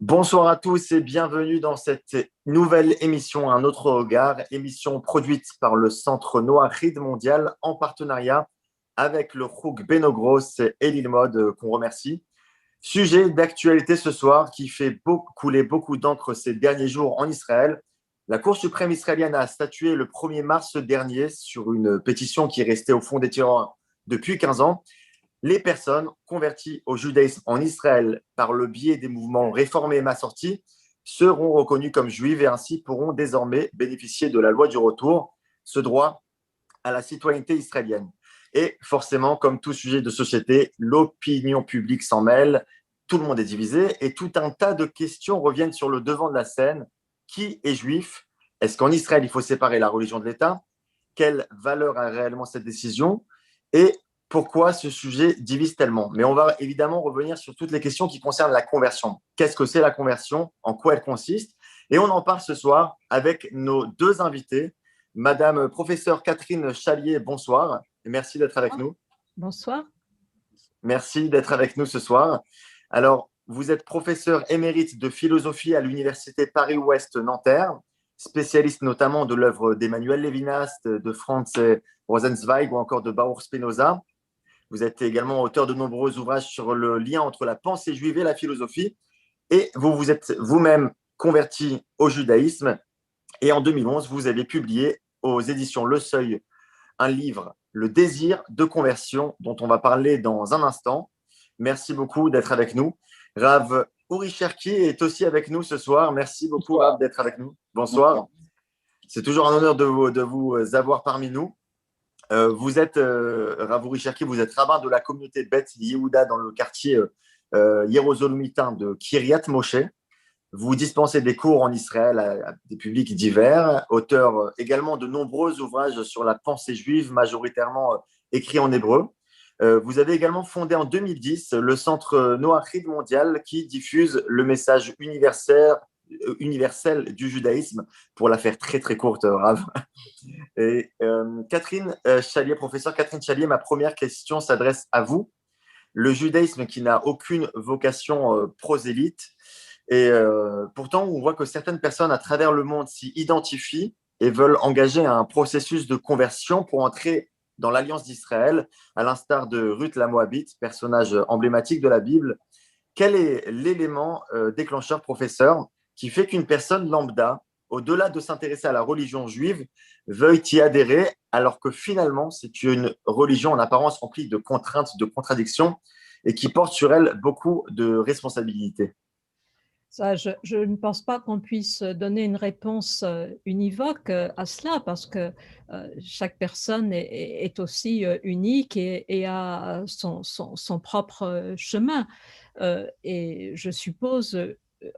Bonsoir à tous et bienvenue dans cette nouvelle émission, Un autre regard, émission produite par le Centre Noachide mondial en partenariat avec le Chouk Benogros et l'Ilmod qu'on remercie. Sujet d'actualité ce soir qui fait couler beaucoup d'encre ces derniers jours en Israël. La Cour suprême israélienne a statué le 1er mars dernier sur une pétition qui est restée au fond des tiroirs depuis 15 ans. Les personnes converties au judaïsme en Israël par le biais des mouvements réformés Massorti seront reconnues comme juives et ainsi pourront désormais bénéficier de la loi du retour, ce droit à la citoyenneté israélienne. Et forcément, comme tout sujet de société, l'opinion publique s'en mêle, tout le monde est divisé et tout un tas de questions reviennent sur le devant de la scène. Qui est juif? Est-ce qu'en Israël, il faut séparer la religion de l'État? Quelle valeur a réellement cette décision? Et pourquoi ce sujet divise tellement? Mais on va évidemment revenir sur toutes les questions qui concernent la conversion. Qu'est-ce que c'est la conversion? En quoi elle consiste? Et on en parle ce soir avec nos deux invités. Madame professeure Catherine Chalier, bonsoir. Et merci d'être avec nous. Bonsoir. Merci d'être avec nous ce soir. Alors, vous êtes professeur émérite de philosophie à l'Université Paris-Ouest Nanterre, spécialiste notamment de l'œuvre d'Emmanuel Lévinas, de Franz Rosenzweig ou encore de Baruch Spinoza. Vous êtes également auteur de nombreux ouvrages sur le lien entre la pensée juive et la philosophie. Et vous vous êtes vous-même converti au judaïsme. Et en 2011, vous avez publié aux éditions Le Seuil un livre, Le désir de conversion, dont on va parler dans un instant. Merci beaucoup d'être avec nous. Rav Uri Cherki est aussi avec nous ce soir. Merci beaucoup, Rav, Bonsoir. d'être avec nous. Bonsoir. C'est toujours un honneur de vous avoir parmi nous. Vous êtes, Rav Uri Cherki, vous êtes rabbin de la communauté Beth Yehuda dans le quartier Yerushalmitain de Kiryat Moshe. Vous dispensez des cours en Israël à des publics divers, auteur également de nombreux ouvrages sur la pensée juive, majoritairement écrits en hébreu. Vous avez également fondé en 2010 le Centre Noachide mondial qui diffuse le message universel du judaïsme, pour la faire très très courte, Rav. Et Catherine Chalier, professeur Catherine Chalier, ma première question s'adresse à vous. Le judaïsme qui n'a aucune vocation prosélyte, et pourtant, on voit que certaines personnes à travers le monde s'y identifient et veulent engager un processus de conversion pour entrer dans l'alliance d'Israël, à l'instar de Ruth la Moabite, personnage emblématique de la Bible. Quel est l'élément déclencheur, professeur, qui fait qu'une personne lambda, au-delà de s'intéresser à la religion juive, veuille y adhérer, alors que finalement, c'est une religion en apparence remplie de contraintes, de contradictions, et qui porte sur elle beaucoup de responsabilités? Ça, je ne pense pas qu'on puisse donner une réponse univoque à cela parce que chaque personne est aussi unique et a son propre chemin. Et je suppose,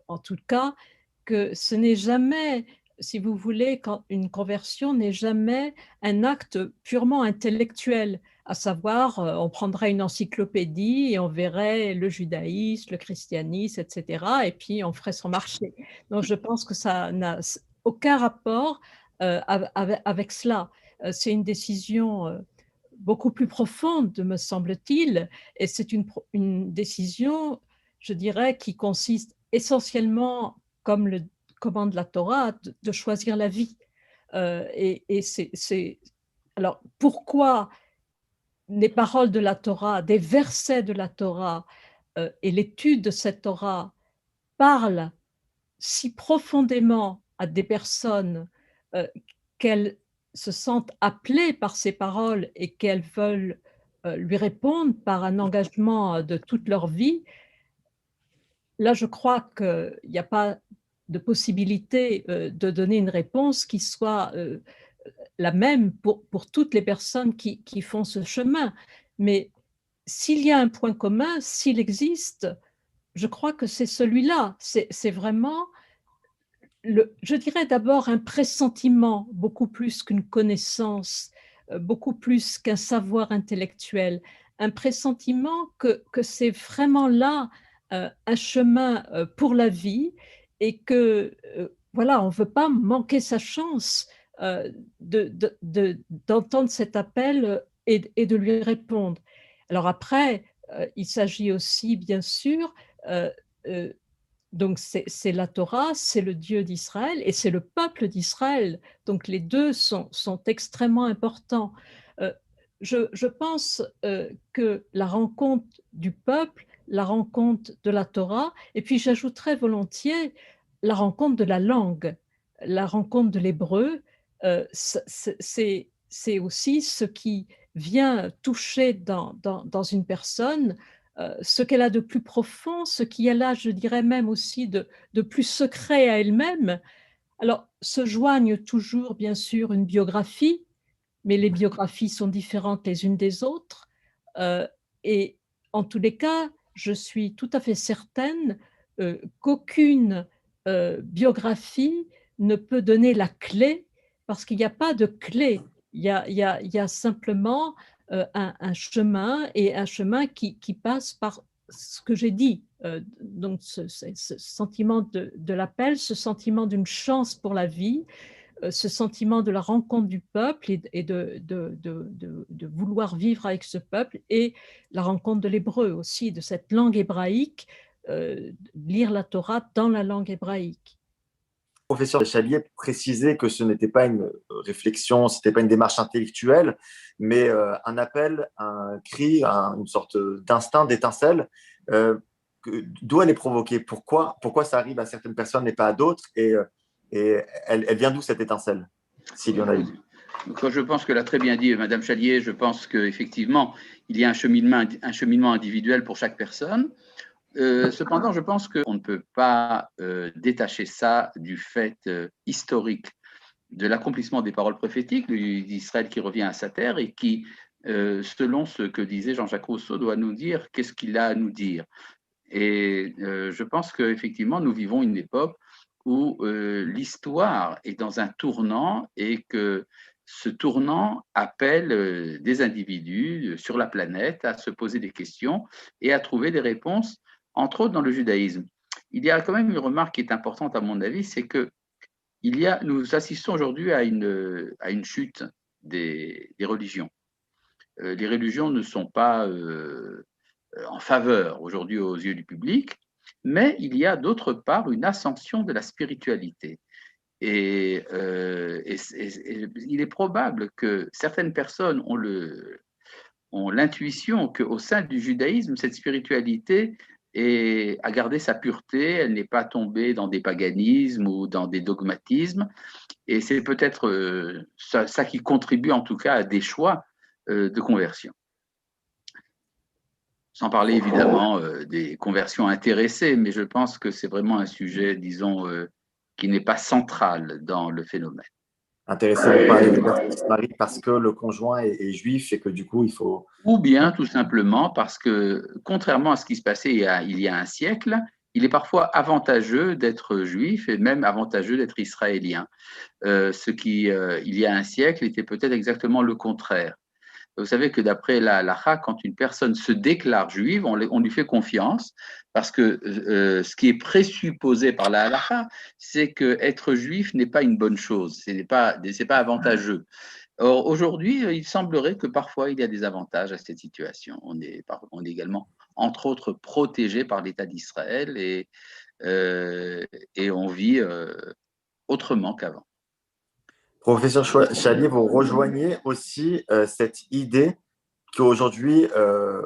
en tout cas, que ce n'est jamais, si vous voulez, quand une conversion n'est jamais un acte purement intellectuel, à savoir, on prendrait une encyclopédie et on verrait le judaïsme, le christianisme, etc., et puis on ferait son marché. Donc je pense que ça n'a aucun rapport avec cela. C'est une décision beaucoup plus profonde, me semble-t-il, et c'est une décision, je dirais, qui consiste essentiellement, comme le commande la Torah, de choisir la vie. Alors, pourquoi les paroles de la Torah, des versets de la Torah et l'étude de cette Torah parlent si profondément à des personnes euh, qu'elles se sentent appelées par ces paroles et qu'elles veulent lui répondre par un engagement de toute leur vie, là, je crois qu'il n'y a pas de possibilité de donner une réponse qui soit la même pour toutes les personnes qui font ce chemin. Mais s'il y a un point commun, s'il existe, je crois que c'est celui-là. C'est vraiment, je dirais d'abord un pressentiment, beaucoup plus qu'une connaissance, beaucoup plus qu'un savoir intellectuel, un pressentiment que c'est vraiment là un chemin pour la vie et que, voilà, on ne veut pas manquer sa chance d'entendre cet appel et de lui répondre. Alors après, il s'agit aussi, bien sûr, euh, Donc c'est la Torah, c'est le Dieu d'Israël et c'est le peuple d'Israël. Donc les deux sont extrêmement importants. Euh, je pense que la rencontre du peuple, la rencontre de la Torah, et puis j'ajouterais volontiers la rencontre de la langue, la rencontre de l'hébreu, c'est aussi ce qui vient toucher dans une personne ce qu'elle a de plus profond, ce qu'elle a, je dirais même aussi, de plus secret à elle-même. Alors, se joignent toujours, bien sûr, une biographie, mais les biographies sont différentes les unes des autres. Euh, et en tous les cas, je suis tout à fait certaine qu'aucune biographie ne peut donner la clé, parce qu'il n'y a pas de clé. Il y a simplement un chemin, et un chemin qui passe par ce que j'ai dit. Donc, ce sentiment de l'appel, ce sentiment d'une chance pour la vie, ce sentiment de la rencontre du peuple et de vouloir vivre avec ce peuple, et la rencontre de l'hébreu aussi, de cette langue hébraïque, lire la Torah dans la langue hébraïque. Le professeur Chalier précisait que ce n'était pas une réflexion, ce n'était pas une démarche intellectuelle, mais un appel, un cri, une sorte d'instinct, d'étincelle. Euh, D'où elle est provoquée? Pourquoi ça arrive à certaines personnes et pas à d'autres? Et elle vient d'où cette étincelle, s'il y en a une? Je pense que l'a très bien dit Madame Chalier. Je pense qu'effectivement, il y a un cheminement individuel pour chaque personne. Cependant, je pense qu'on ne peut pas détacher ça du fait historique de l'accomplissement des paroles prophétiques d'Israël qui revient à sa terre et qui, selon ce que disait Jean-Jacques Rousseau, doit nous dire qu'est-ce qu'il a à nous dire. Et je pense qu'effectivement, nous vivons une époque où l'histoire est dans un tournant et que ce tournant appelle des individus sur la planète à se poser des questions et à trouver des réponses, entre autres dans le judaïsme. Il y a quand même une remarque qui est importante à mon avis, c'est que nous assistons aujourd'hui à une chute des religions. Les religions ne sont pas en faveur aujourd'hui aux yeux du public, mais il y a d'autre part une ascension de la spiritualité. Et il est probable que certaines personnes ont l'intuition qu'au sein du judaïsme, cette spiritualité a gardé sa pureté, elle n'est pas tombée dans des paganismes ou dans des dogmatismes, et c'est peut-être ça qui contribue en tout cas à des choix de conversion. Sans parler évidemment des conversions intéressées, mais je pense que c'est vraiment un sujet, disons, qui n'est pas central dans le phénomène. Intéressé de parler des personnes qui se marient parce que le conjoint est juif et que du coup il faut... Ou bien tout simplement parce que, contrairement à ce qui se passait il y a un siècle, il est parfois avantageux d'être juif et même avantageux d'être israélien. Ce qui, il y a un siècle, était peut-être exactement le contraire. Vous savez que d'après la halakha, quand une personne se déclare juive, on lui fait confiance parce que ce qui est présupposé par la halakha, c'est qu'être juif n'est pas une bonne chose, ce n'est pas avantageux. Or, aujourd'hui, il semblerait que parfois il y a des avantages à cette situation. On est également, entre autres, protégé par l'État d'Israël et on vit autrement qu'avant. Professeur Chalier, vous rejoignez aussi cette idée qu'aujourd'hui,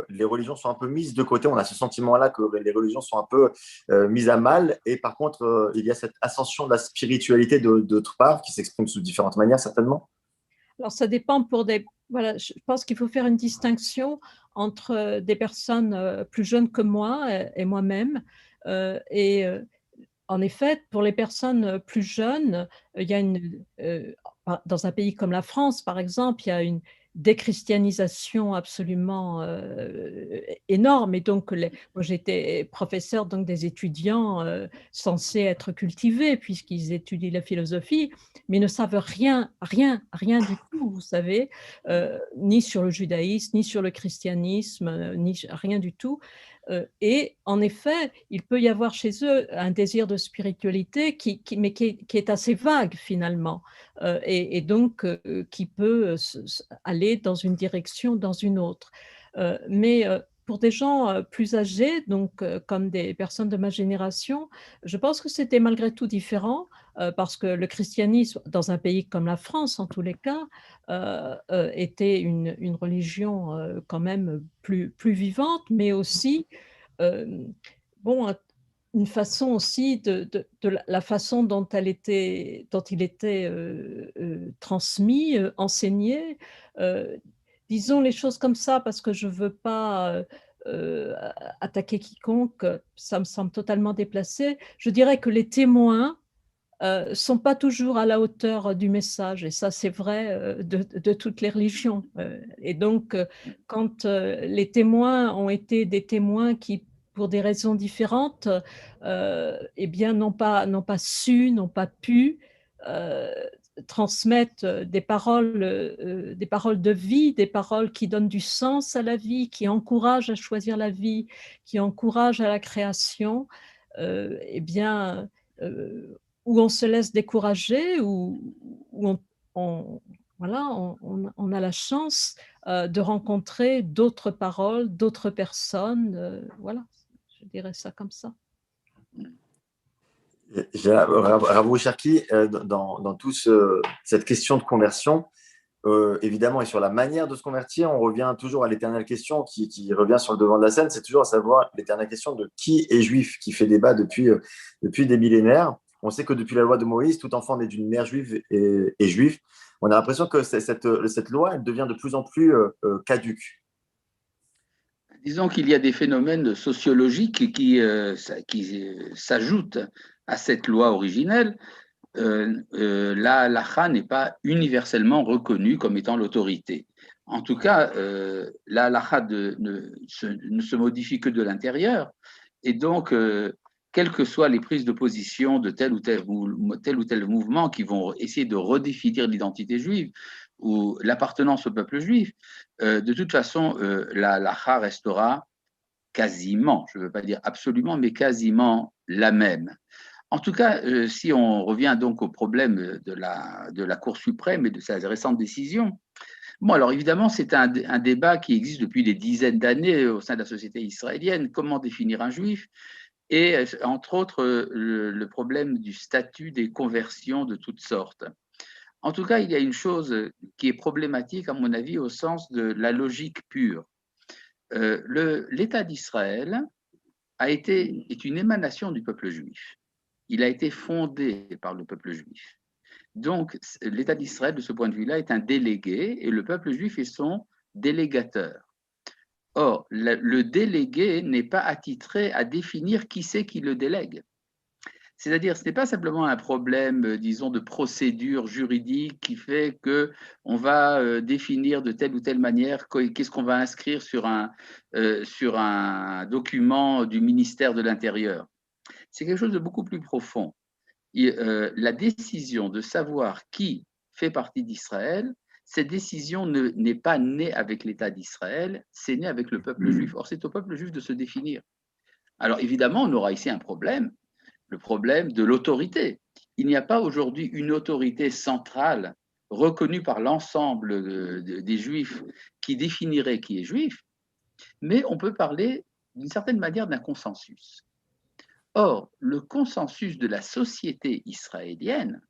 les religions sont un peu mises de côté. On a ce sentiment-là que les religions sont un peu mises à mal. Et par contre, il y a cette ascension de la spiritualité d'autre part qui s'exprime sous différentes manières, certainement. Alors, ça dépend pour des... Voilà, je pense qu'il faut faire une distinction entre des personnes plus jeunes que moi et moi-même. Et en effet, pour les personnes plus jeunes, il y a dans un pays comme la France, par exemple, il y a une déchristianisation absolument énorme. Et donc, moi, j'étais professeur donc, des étudiants censés être cultivés puisqu'ils étudient la philosophie, mais ne savent rien du tout, vous savez, ni sur le judaïsme, ni sur le christianisme, ni rien du tout. Et en effet, il peut y avoir chez eux un désir de spiritualité qui est assez vague finalement, et donc qui peut aller dans une direction, dans une autre. Mais pour des gens plus âgés, donc comme des personnes de ma génération, je pense que c'était malgré tout différent parce que le christianisme, dans un pays comme la France en tous les cas, était une religion quand même plus vivante, mais aussi euh, bon, une façon aussi de la façon dont il était transmis, enseigné. Euh, Disons les choses comme ça parce que je ne veux pas attaquer quiconque, ça me semble totalement déplacé. Je dirais que les témoins sont pas toujours à la hauteur du message, et ça c'est vrai de toutes les religions. Et donc, quand les témoins ont été des témoins qui, pour des raisons différentes, eh bien, n'ont pas su, n'ont pas pu euh, transmettre des paroles de vie, des paroles qui donnent du sens à la vie, qui encouragent à choisir la vie, qui encouragent à la création, eh bien, où on se laisse décourager, où on, voilà, on a la chance de rencontrer d'autres paroles, d'autres personnes. Voilà, je dirais ça comme ça. Bravo, Cherki, dans toute cette question de conversion, évidemment, et sur la manière de se convertir, on revient toujours à l'éternelle question qui revient sur le devant de la scène, c'est toujours à savoir l'éternelle question de qui est juif, qui fait débat depuis des millénaires. On sait que depuis la loi de Moïse, tout enfant né d'une mère juive est juif. On a l'impression que cette loi, elle devient de plus en plus caduque. Disons qu'il y a des phénomènes sociologiques qui s'ajoutent à cette loi originelle. La halakha n'est pas universellement reconnue comme étant l'autorité. En tout cas, la halakha ne se modifie que de l'intérieur. Et donc, quelles que soient les prises de position de tel ou tel mouvement qui vont essayer de redéfinir l'identité juive ou l'appartenance au peuple juif, de toute façon, la halakha restera quasiment, je ne veux pas dire absolument, mais quasiment la même. En tout cas, si on revient donc au problème de la Cour suprême et de sa récente décision, bon, alors évidemment, c'est un débat qui existe depuis des dizaines d'années au sein de la société israélienne. Comment définir un juif? Et entre autres, le problème du statut des conversions de toutes sortes. En tout cas, il y a une chose qui est problématique, à mon avis, au sens de la logique pure. L'État d'Israël est une émanation du peuple juif. Il a été fondé par le peuple juif. Donc, l'État d'Israël, de ce point de vue-là, est un délégué et le peuple juif est son délégateur. Or, le délégué n'est pas attitré à définir qui c'est qui le délègue. C'est-à-dire, ce n'est pas simplement un problème, disons, de procédure juridique qui fait qu'on va définir de telle ou telle manière qu'est-ce qu'on va inscrire sur un document du ministère de l'Intérieur. C'est quelque chose de beaucoup plus profond. La décision de savoir qui fait partie d'Israël, cette décision n'est pas née avec l'État d'Israël, c'est né avec le peuple juif. Or, c'est au peuple juif de se définir. Alors, évidemment, on aura ici un problème, le problème de l'autorité. Il n'y a pas aujourd'hui une autorité centrale reconnue par l'ensemble des Juifs qui définirait qui est juif, mais on peut parler d'une certaine manière d'un consensus. Or, le consensus de la société israélienne,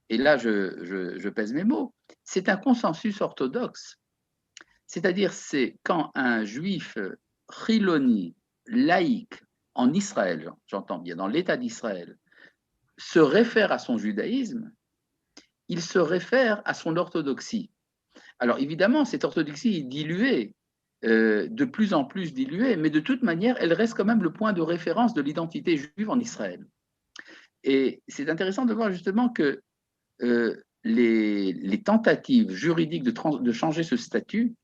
et là je pèse mes mots, c'est un consensus orthodoxe. C'est-à-dire, c'est quand un juif chiloni, laïque, en Israël, j'entends bien, dans l'État d'Israël, se réfère à son judaïsme, il se réfère à son orthodoxie. Alors évidemment, cette orthodoxie est diluée, de plus en plus diluée, mais de toute manière, elle reste quand même le point de référence de l'identité juive en Israël. Et c'est intéressant de voir justement que les tentatives juridiques de changer ce statut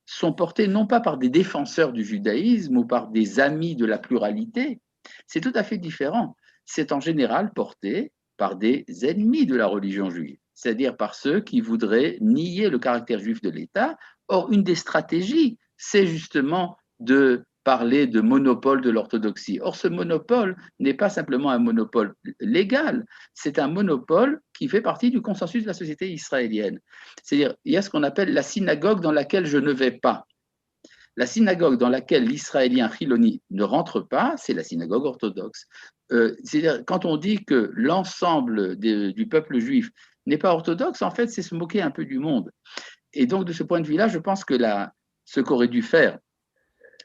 sont portées non pas par des défenseurs du judaïsme ou par des amis de la pluralité, c'est tout à fait différent. C'est en général porté par des ennemis de la religion juive, c'est-à-dire par ceux qui voudraient nier le caractère juif de l'État. Or, une des stratégies, c'est justement de parler de monopole de l'orthodoxie. Or, ce monopole n'est pas simplement un monopole légal, c'est un monopole qui fait partie du consensus de la société israélienne. C'est-à-dire, il y a ce qu'on appelle la synagogue dans laquelle je ne vais pas. La synagogue dans laquelle l'Israélien Chiloni ne rentre pas, c'est la synagogue orthodoxe. C'est-à-dire, quand on dit que l'ensemble du peuple juif n'est pas orthodoxe, en fait, c'est se moquer un peu du monde. Et donc, de ce point de vue-là, je pense que ce qu'aurait dû faire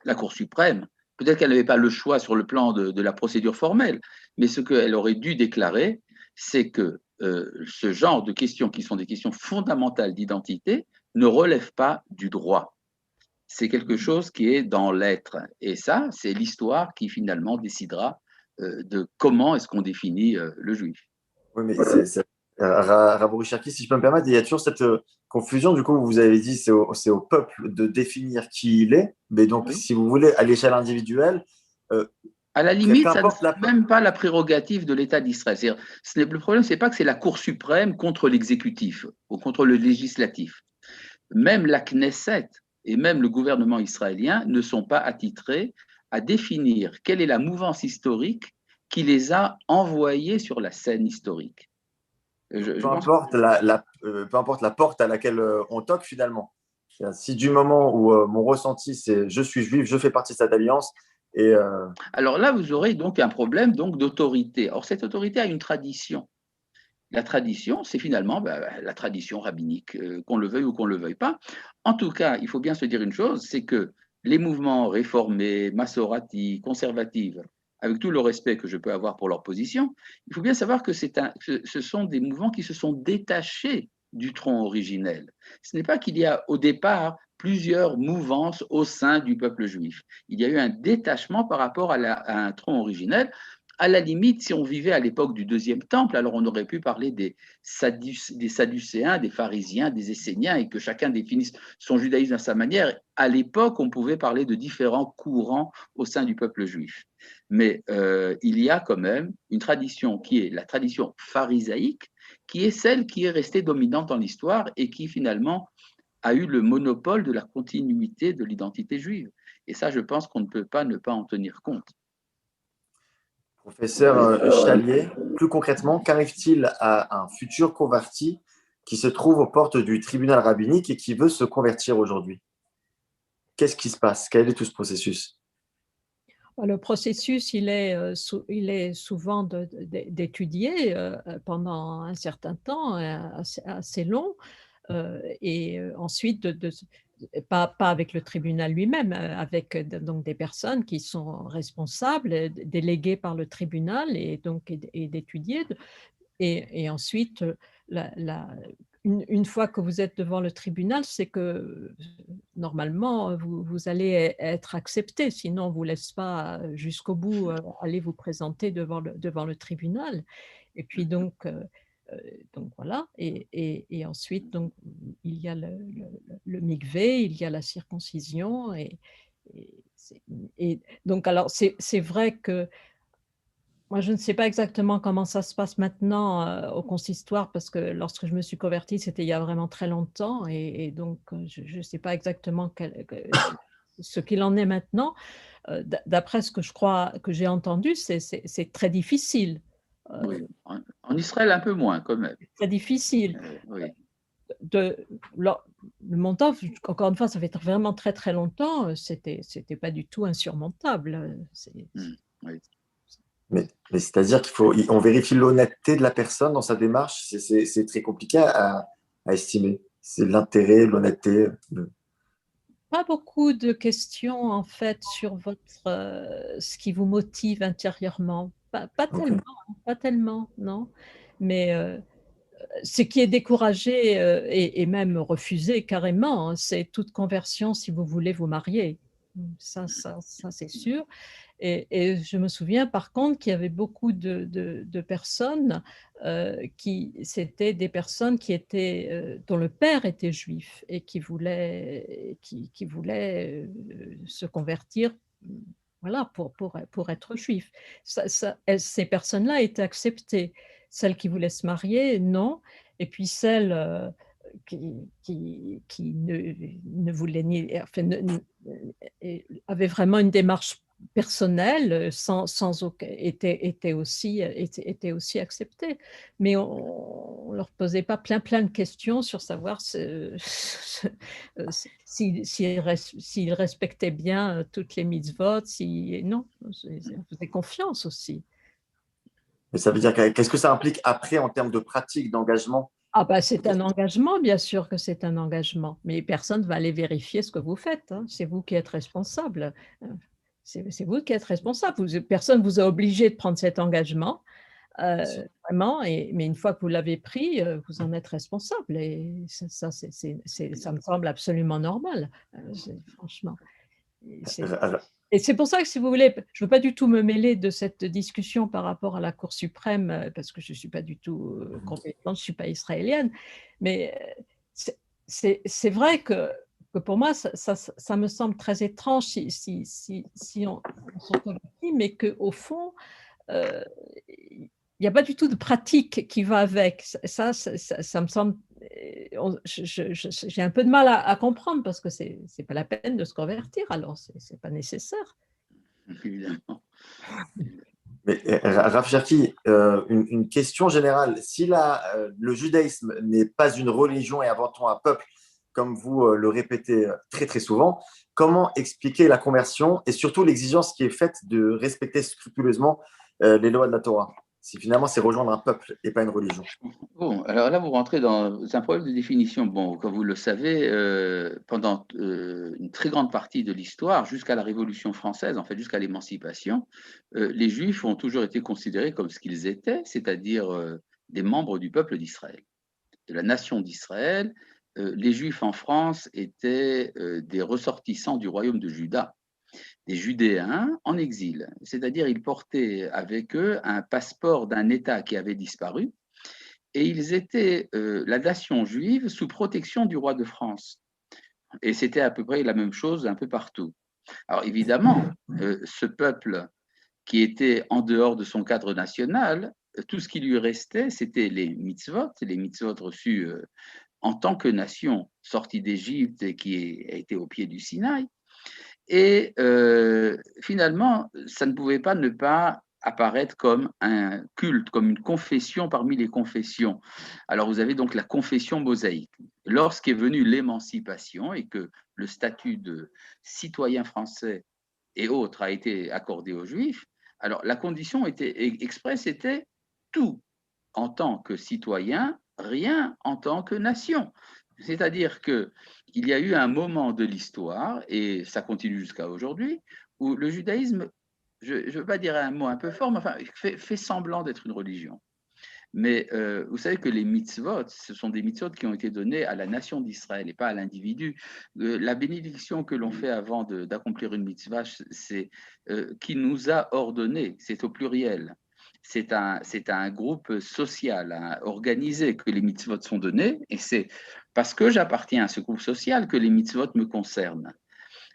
la Cour suprême, peut-être qu'elle n'avait pas le choix sur le plan de la procédure formelle, mais ce qu'elle aurait dû déclarer, c'est que ce genre de questions, qui sont des questions fondamentales d'identité, ne relèvent pas du droit. C'est quelque chose qui est dans l'être. Et ça, c'est l'histoire qui finalement décidera de comment est-ce qu'on définit le juif. Oui, mais Rav Cherki, si je peux me permettre, il y a toujours cette confusion. Du coup, vous avez dit c'est au peuple de définir qui il est. Mais donc, Oui. si vous voulez, à l'échelle individuelle, à la limite, ça qu'importe n'est même pas la prérogative de l'État d'Israël. Le problème, ce n'est pas que c'est la Cour suprême contre l'exécutif ou contre le législatif. Même la Knesset et même le gouvernement israélien ne sont pas attitrés à définir quelle est la mouvance historique qui les a envoyés sur la scène historique. peu importe peu importe la porte à laquelle on toque finalement. Si du moment où mon ressenti c'est je suis juif, je fais partie de cette alliance. Et, Alors là, vous aurez donc un problème donc d'autorité. Or, cette autorité a une tradition. La tradition, c'est finalement la tradition rabbinique, qu'on le veuille ou qu'on ne le veuille pas. En tout cas, il faut bien se dire une chose, c'est que les mouvements réformés, massorati, conservatifs, avec tout le respect que je peux avoir pour leur position, il faut bien savoir que ce sont des mouvements qui se sont détachés du tronc originel. Ce n'est pas qu'il y a au départ plusieurs mouvances au sein du peuple juif. Il y a eu un détachement par rapport à un tronc originel. À la limite, si on vivait à l'époque du deuxième temple, alors on aurait pu parler des Sadducéens, des pharisiens, des Esséniens, et que chacun définisse son judaïsme à sa manière. À l'époque, on pouvait parler de différents courants au sein du peuple juif. Mais il y a quand même une tradition qui est la tradition pharisaïque, qui est celle qui est restée dominante dans l'histoire et qui finalement a eu le monopole de la continuité de l'identité juive. Et ça, je pense qu'on ne peut pas ne pas en tenir compte. professeur Chalier, plus concrètement, qu'arrive-t-il à un futur converti qui se trouve aux portes du tribunal rabbinique et qui veut se convertir aujourd'hui? Qu'est-ce qui se passe? Quel est tout ce processus? Le processus, il est souvent d'étudier pendant un certain temps, assez long, et ensuite, pas avec le tribunal lui-même, avec donc des personnes qui sont responsables, déléguées par le tribunal, et donc et d'étudier. Et ensuite, une fois que vous êtes devant le tribunal, c'est que normalement, vous allez être accepté, sinon on ne vous laisse pas jusqu'au bout aller vous présenter devant le tribunal. Et puis donc voilà, et ensuite, donc, il y a le mikvé, il y a la circoncision, et donc alors c'est vrai que moi, je ne sais pas exactement comment ça se passe maintenant au consistoire, parce que lorsque je me suis convertie, c'était il y a vraiment très longtemps, et donc je ne sais pas exactement ce qu'il en est maintenant. D'après ce que je crois que j'ai entendu, c'est très difficile. Oui. En Israël, un peu moins quand même. Très difficile. Oui. Le montant, encore une fois, ça fait vraiment très très longtemps, c'était pas du tout insurmontable. Oui. Mais c'est-à-dire on vérifie l'honnêteté de la personne dans sa démarche. C'est très compliqué à estimer. C'est l'intérêt, l'honnêteté. Pas beaucoup de questions en fait sur ce qui vous motive intérieurement. Pas Okay. tellement, pas tellement, non. Mais ce qui est découragé et même refusé carrément, hein, c'est toute conversion si vous voulez vous marier. Ça c'est sûr. Et je me souviens par contre qu'il y avait beaucoup de personnes c'était des personnes dont le père était juif et qui voulaient se convertir, voilà, pour être juif. Ces personnes-là étaient acceptées. Celles qui voulaient se marier, non. Et puis celles qui ne voulaient ni, enfin, avaient vraiment une démarche personnel sans aucun, était aussi accepté. Mais on ne leur posait pas plein de questions sur savoir s'ils respectaient bien toutes les mitzvot. Non, on faisait confiance aussi. Mais ça veut dire qu'est-ce que ça implique après en termes de pratique, d'engagement? Ah bah, c'est un engagement, bien sûr que c'est un engagement, mais personne ne va aller vérifier ce que vous faites, hein. C'est vous qui êtes responsable. C'est vous qui êtes responsable. Personne ne vous a obligé de prendre cet engagement, vraiment, mais une fois que vous l'avez pris, vous en êtes responsable. Et ça me semble absolument normal, franchement. Et c'est pour ça que, si vous voulez, je ne veux pas du tout me mêler de cette discussion par rapport à la Cour suprême, parce que je ne suis pas du tout compétente, je ne suis pas israélienne, mais c'est vrai que pour moi, ça me semble très étrange si on s'en convertit, mais qu'au fond, il n'y a pas du tout de pratique qui va avec. Ça me semble. J'ai un peu de mal à comprendre, parce que c'est pas la peine de se convertir, alors c'est pas nécessaire. Évidemment. Mais Rav Cherki, une question générale. Si le judaïsme n'est pas une religion et avant tout un peuple, comme vous le répétez très très souvent, comment expliquer la conversion et surtout l'exigence qui est faite de respecter scrupuleusement les lois de la Torah? Si finalement c'est rejoindre un peuple et pas une religion. Bon, alors là, vous rentrez dans un problème de définition. Bon, comme vous le savez, pendant une très grande partie de l'histoire, jusqu'à la Révolution française, en fait, jusqu'à l'émancipation, les Juifs ont toujours été considérés comme ce qu'ils étaient, c'est-à-dire des membres du peuple d'Israël, de la nation d'Israël. Les Juifs en France étaient des ressortissants du royaume de Juda, des Judéens en exil, c'est-à-dire ils portaient avec eux un passeport d'un État qui avait disparu, et ils étaient la nation juive sous protection du roi de France. Et c'était à peu près la même chose un peu partout. Alors évidemment, ce peuple qui était en dehors de son cadre national, tout ce qui lui restait, c'était les mitzvot reçus en tant que nation sortie d'Égypte et qui a été au pied du Sinaï. Et finalement, ça ne pouvait pas ne pas apparaître comme un culte, comme une confession parmi les confessions. Alors vous avez donc la confession mosaïque. Lorsqu'est venue l'émancipation et que le statut de citoyen français et autres a été accordé aux Juifs, alors la condition expresse était tout en tant que citoyen, rien en tant que nation. C'est-à-dire qu'il y a eu un moment de l'histoire, et ça continue jusqu'à aujourd'hui, où le judaïsme, je ne veux pas dire un mot un peu fort, mais enfin, fait semblant d'être une religion. Mais vous savez que les mitzvot, ce sont des mitzvot qui ont été donnés à la nation d'Israël et pas à l'individu. La bénédiction que l'on fait avant d'accomplir une mitzvah, c'est qui nous a ordonné, c'est au pluriel. C'est un groupe social, organisé, que les mitzvot sont donnés, et c'est parce que j'appartiens à ce groupe social que les mitzvot me concernent.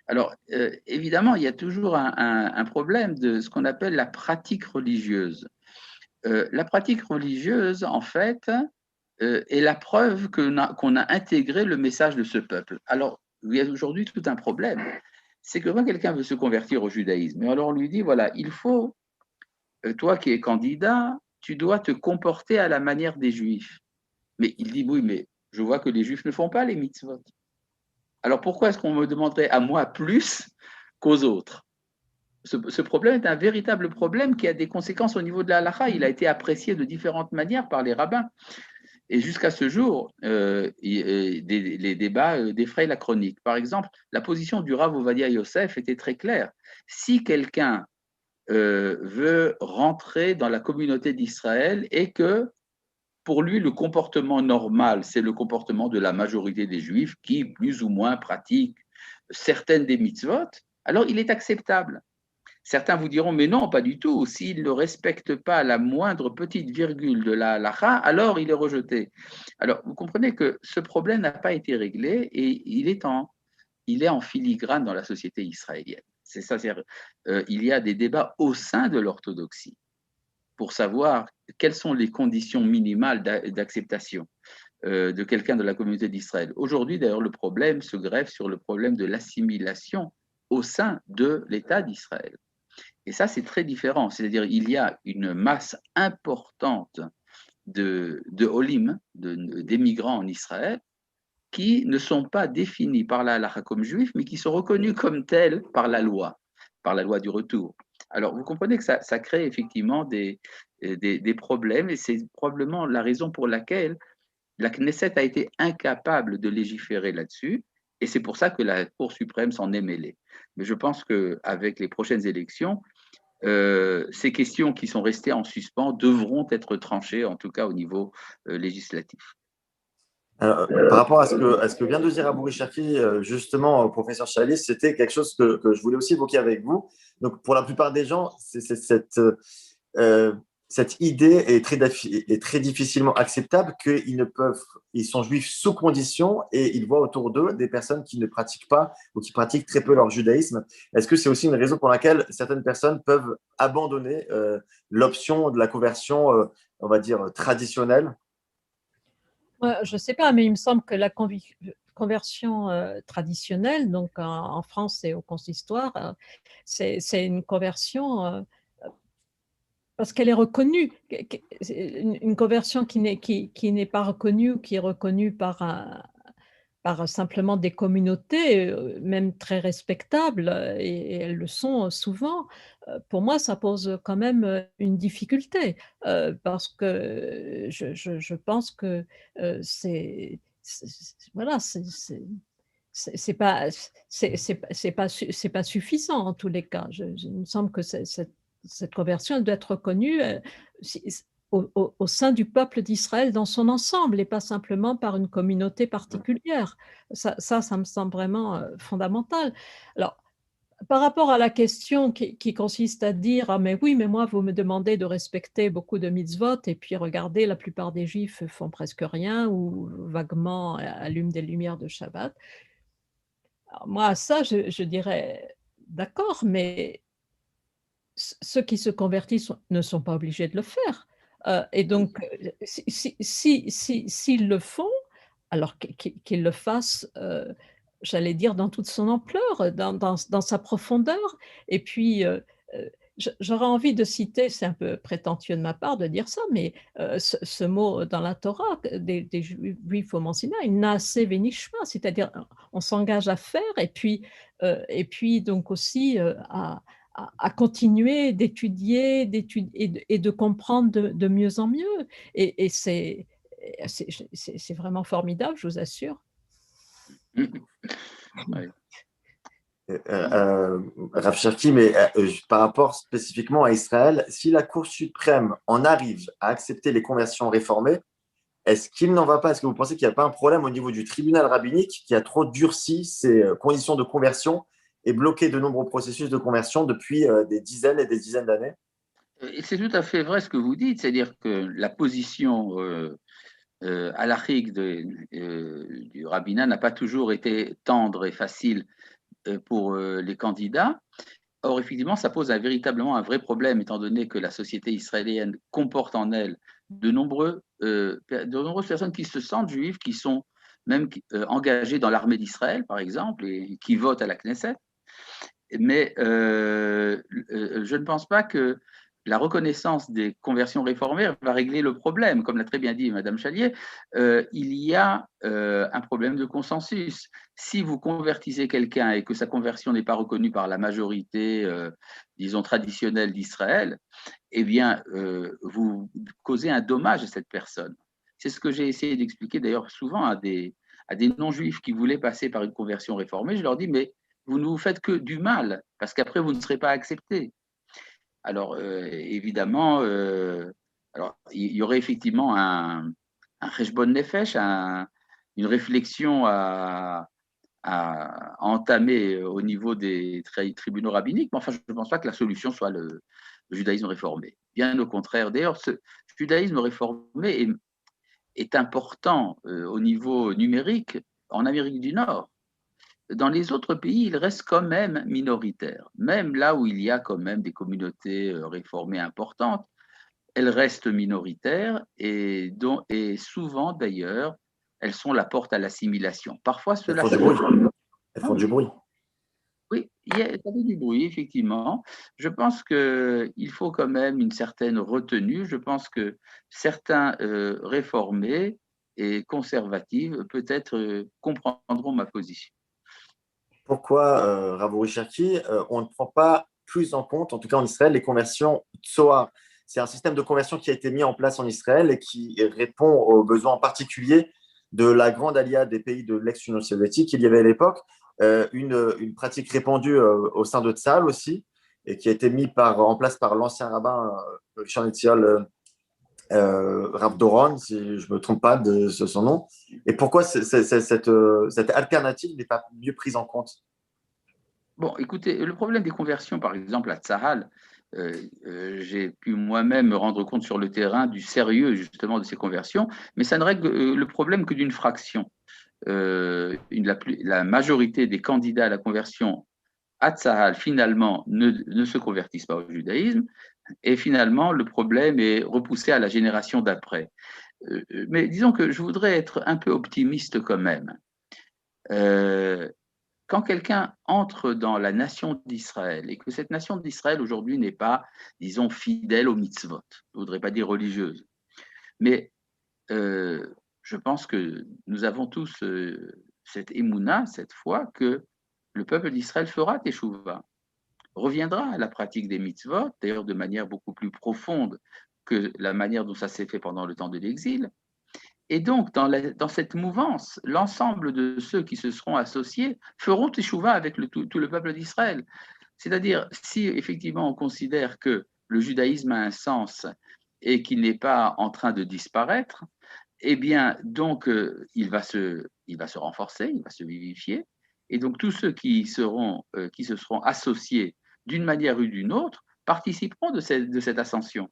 Alors, évidemment, il y a toujours un problème de ce qu'on appelle la pratique religieuse. La pratique religieuse, en fait, est la preuve qu'on a intégré le message de ce peuple. Alors, il y a aujourd'hui tout un problème. C'est que quand quelqu'un veut se convertir au judaïsme, alors on lui dit, voilà, il faut, toi qui es candidat, tu dois te comporter à la manière des Juifs. Mais il dit, oui, mais je vois que les Juifs ne font pas les mitzvot. Alors pourquoi est-ce qu'on me demanderait à moi plus qu'aux autres? Ce problème est un véritable problème qui a des conséquences au niveau de la halakha. Il a été apprécié de différentes manières par les rabbins. Et jusqu'à ce jour, les débats défrayent la chronique. Par exemple, la position du Rav Ovadia Yosef était très claire. Si quelqu'un veut rentrer dans la communauté d'Israël et que pour lui, le comportement normal, c'est le comportement de la majorité des Juifs qui, plus ou moins, pratiquent certaines des mitzvot, alors il est acceptable. Certains vous diront, mais non, pas du tout. S'il ne respecte pas la moindre petite virgule de la halakha, alors il est rejeté. Alors, vous comprenez que ce problème n'a pas été réglé et il est en filigrane dans la société israélienne. C'est ça, il y a des débats au sein de l'orthodoxie pour savoir quelles sont les conditions minimales d'acceptation de quelqu'un de la communauté d'Israël. Aujourd'hui, d'ailleurs, le problème se greffe sur le problème de l'assimilation au sein de l'État d'Israël. Et ça, c'est très différent. C'est-à-dire il y a une masse importante de Olim, d'émigrants en Israël, qui ne sont pas définis par la halakha comme juifs, mais qui sont reconnus comme tels par la loi du retour. Alors, vous comprenez que ça crée effectivement des problèmes, et c'est probablement la raison pour laquelle la Knesset a été incapable de légiférer là-dessus, et c'est pour ça que la Cour suprême s'en est mêlée. Mais je pense qu'avec les prochaines élections, ces questions qui sont restées en suspens devront être tranchées, en tout cas au niveau législatif. Alors, par rapport à ce que vient de dire Abouri Chafi, justement, professeur Chalis, c'était quelque chose que je voulais aussi évoquer avec vous. Donc, pour la plupart des gens, cette idée est très difficilement acceptable ils sont juifs sous condition et ils voient autour d'eux des personnes qui ne pratiquent pas ou qui pratiquent très peu leur judaïsme. Est-ce que c'est aussi une raison pour laquelle certaines personnes peuvent abandonner l'option de la conversion, on va dire, traditionnelle? Je ne sais pas, mais il me semble que la conversion traditionnelle, donc en France et au consistoire, c'est une conversion parce qu'elle est reconnue. Une conversion qui n'est pas reconnue ou qui est reconnue par simplement des communautés, même très respectables, et elles le sont souvent, pour moi, ça pose quand même une difficulté, parce que je pense que voilà, c'est pas, c'est pas suffisant en tous les cas. Il me semble que cette conversion, elle doit être reconnue au sein du peuple d'Israël dans son ensemble et pas simplement par une communauté particulière. Ça me semble vraiment fondamental. Alors, par rapport à la question qui consiste à dire « Ah mais oui, mais moi, vous me demandez de respecter beaucoup de mitzvot et puis regardez, la plupart des Juifs font presque rien ou vaguement allument des lumières de Shabbat. » Alors moi, à ça, je dirais d'accord, mais ceux qui se convertissent ne sont pas obligés de le faire. Et donc, s'ils le font, alors qu'ils le fassent, j'allais dire, dans toute son ampleur, dans sa profondeur. Et puis, j'aurais envie de citer, c'est un peu prétentieux de ma part de dire ça, mais ce mot dans la Torah, des Juifs au Mont Sinaï, Naaseh Venishma, c'est-à-dire on s'engage à faire et puis donc aussi à continuer d'étudier et de comprendre de mieux en mieux. Et c'est vraiment formidable, je vous assure. Oui. Rav Cherki, mais par rapport spécifiquement à Israël, si la Cour suprême en arrive à accepter les conversions réformées, est-ce qu'il n'en va pas? Est-ce que vous pensez qu'il n'y a pas un problème au niveau du tribunal rabbinique qui a trop durci ses conditions de conversion et bloqué de nombreux processus de conversion depuis des dizaines et des dizaines d'années? Et c'est tout à fait vrai ce que vous dites, c'est-à-dire que la position halachique du rabbinat n'a pas toujours été tendre et facile pour les candidats. Or, effectivement, ça pose véritablement un vrai problème, étant donné que la société israélienne comporte en elle de nombreuses personnes qui se sentent juives, qui sont même engagées dans l'armée d'Israël, par exemple, et qui votent à la Knesset. Mais je ne pense pas que la reconnaissance des conversions réformées va régler le problème. Comme l'a très bien dit Madame Chalier, il y a un problème de consensus. Si vous convertissez quelqu'un et que sa conversion n'est pas reconnue par la majorité, disons, traditionnelle d'Israël, eh bien, vous causez un dommage à cette personne. C'est ce que j'ai essayé d'expliquer d'ailleurs souvent à des non-juifs qui voulaient passer par une conversion réformée. Je leur dis, mais vous ne vous faites que du mal, parce qu'après, vous ne serez pas accepté. Alors, évidemment, alors, il y aurait effectivement un cheshbon nefesh, une réflexion à entamer au niveau des tribunaux rabbiniques, mais enfin, je ne pense pas que la solution soit le judaïsme réformé. Bien au contraire. D'ailleurs, ce judaïsme réformé est important au niveau numérique en Amérique du Nord. Dans les autres pays, il reste quand même minoritaire. Même là où il y a quand même des communautés réformées importantes, elles restent minoritaires et souvent d'ailleurs, elles sont la porte à l'assimilation. Parfois, Elles cela font du choque. bruit. Elles font du bruit. Oui, Ça fait du bruit, effectivement. Je pense qu'il faut quand même une certaine retenue. Je pense que certains réformés et conservatifs peut-être comprendront ma position. Pourquoi, Rav Cherki, on ne prend pas plus en compte, en tout cas en Israël, les conversions Tsoar? C'est un système de conversion qui a été mis en place en Israël et qui répond aux besoins en particulier de la grande alia des pays de l'ex-Union soviétique. Il y avait à l'époque une pratique répandue au sein de Tzal aussi, et qui a été mise en place par l'ancien rabbin Rishon LeZion, Rav Doron, si je ne me trompe pas de son nom. Et pourquoi cette alternative n'est pas mieux prise en compte? Bon, écoutez, le problème des conversions, par exemple, à Tsahal, j'ai pu moi-même me rendre compte sur le terrain du sérieux, justement, de ces conversions, mais ça ne règle le problème que d'une fraction. La majorité des candidats à la conversion à Tsahal, finalement, ne se convertissent pas au judaïsme, et finalement, le problème est repoussé à la génération d'après. Mais disons que je voudrais être un peu optimiste quand même. Quand quelqu'un entre dans la nation d'Israël et que cette nation d'Israël aujourd'hui n'est pas, disons, fidèle aux mitzvot, je ne voudrais pas dire religieuse, mais je pense que nous avons tous cette émouna, cette foi, que le peuple d'Israël fera teshuva, reviendra à la pratique des mitzvot, d'ailleurs de manière beaucoup plus profonde que la manière dont ça s'est fait pendant le temps de l'exil. Et donc, dans cette mouvance, l'ensemble de ceux qui se seront associés feront teshuva avec tout le peuple d'Israël. C'est-à-dire, si effectivement on considère que le judaïsme a un sens et qu'il n'est pas en train de disparaître, eh bien, donc, il va se renforcer, il va se vivifier. Et donc, tous ceux qui se seront associés d'une manière ou d'une autre participeront de cette ascension.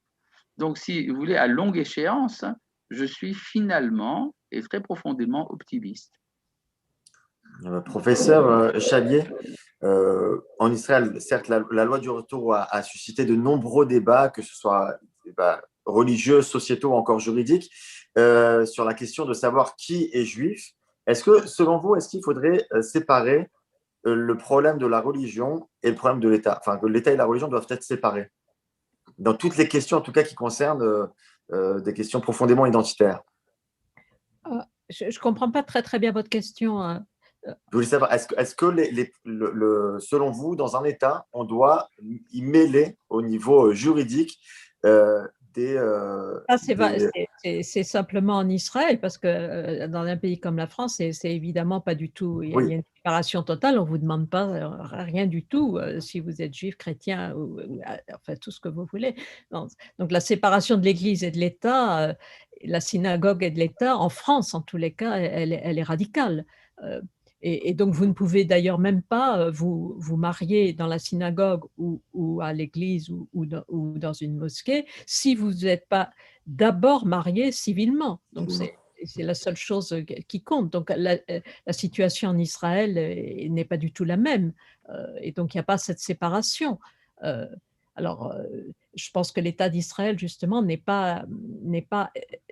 Donc, si vous voulez, à longue échéance, je suis finalement et très profondément optimiste. Professeur Chalier, en Israël, certes, la loi du retour a suscité de nombreux débats, que ce soit débats religieux, sociétaux ou encore juridiques, sur la question de savoir qui est juif. Est-ce que, selon vous, est-ce qu'il faudrait séparer le problème de la religion et le problème de l'État? Enfin, que l'État et la religion doivent être séparés dans toutes les questions, en tout cas, qui concernent des questions profondément identitaires. Je ne comprends pas très, très bien votre question, hein. Je voulais savoir, est-ce que selon vous, dans un État, on doit y mêler au niveau juridique des, Ah, c'est simplement en Israël, parce que dans un pays comme la France, c'est évidemment pas du tout. Il y a Oui, une séparation totale. On vous demande pas rien du tout si vous êtes juif, chrétien ou, enfin tout ce que vous voulez. Donc la séparation de l'Église et de l'État, la synagogue et de l'État, en France en tous les cas, elle est radicale. Euh, et donc, vous ne pouvez d'ailleurs même pas vous marier dans la synagogue ou à l'église ou dans une mosquée si vous n'êtes pas d'abord marié civilement. Donc, c'est la seule chose qui compte. Donc, la situation en Israël n'est pas du tout la même. Et donc, il n'y a pas cette séparation. Euh, alors, je pense que l'État d'Israël, justement, n'est pas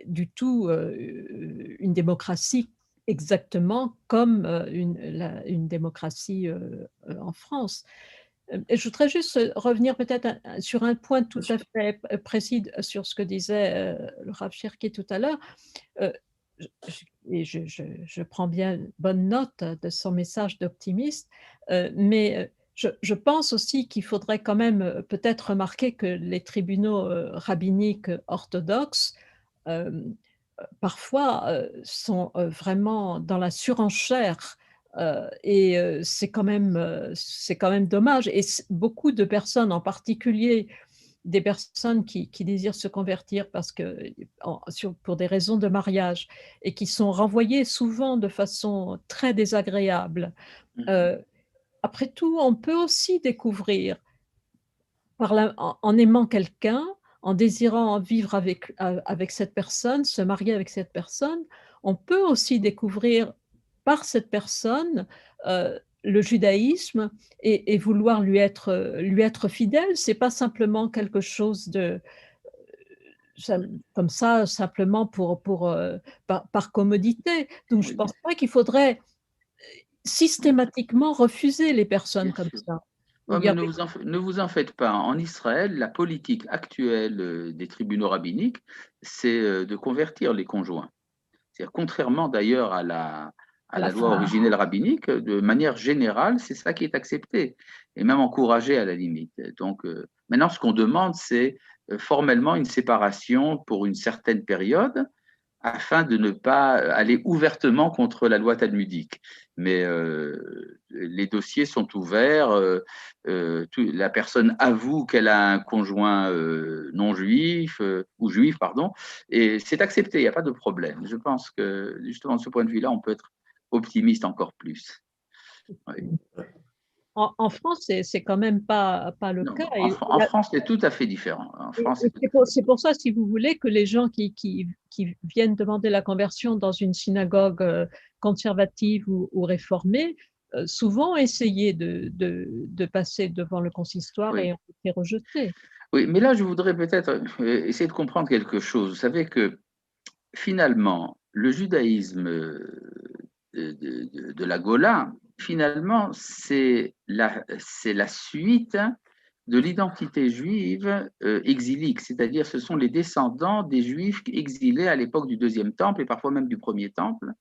du tout une démocratie exactement comme une démocratie en France. Je voudrais juste revenir peut-être sur un point tout à fait précis sur ce que disait le Rav Cherki tout à l'heure. Euh, et je prends bien bonne note de son message d'optimiste, mais je pense aussi qu'il faudrait quand même peut-être remarquer que les tribunaux rabbiniques orthodoxes euh, parfois sont vraiment dans la surenchère et c'est quand même dommage. Et beaucoup de personnes, en particulier des personnes qui désirent se convertir pour des raisons de mariage et qui sont renvoyées souvent de façon très désagréable. Euh, Après tout, on peut aussi découvrir en aimant quelqu'un, en désirant vivre avec cette personne, se marier avec cette personne, on peut aussi découvrir par cette personne le judaïsme et vouloir lui être fidèle. C'est pas simplement quelque chose comme ça, simplement par commodité. Donc, je pense pas qu'il faudrait systématiquement refusé les personnes Bien comme sûr. ça. Ouais, Il y mais avait ne vous en faites pas. En Israël, la politique actuelle des tribunaux rabbiniques, c'est de convertir les conjoints. C'est-à-dire, contrairement d'ailleurs à à la la loi fin. originelle rabbinique, de manière générale, c'est ça qui est accepté et même encouragé à la limite. Donc, maintenant, ce qu'on demande, c'est formellement une séparation pour une certaine période afin de ne pas aller ouvertement contre la loi talmudique. Mais les dossiers sont ouverts, la personne avoue qu'elle a un conjoint non juif, ou juif, pardon, et c'est accepté, il n'y a pas de problème. Je pense que justement de ce point de vue-là, on peut être optimiste encore plus. Oui. En France, c'est quand même pas le Non, cas. en France, c'est tout à fait différent. En France, c'est tout à fait C'est pour ça, si vous voulez, que les gens qui viennent demander la conversion dans une synagogue conservative ou réformée, souvent essayer de passer devant le consistoire oui. et ont été rejetés. Oui, mais là, je voudrais peut-être essayer de comprendre quelque chose. Vous savez que finalement, le judaïsme de la Gola, finalement, c'est la suite de l'identité juive exilique, c'est-à-dire ce sont les descendants des juifs exilés à l'époque du deuxième temple et parfois même du premier temple.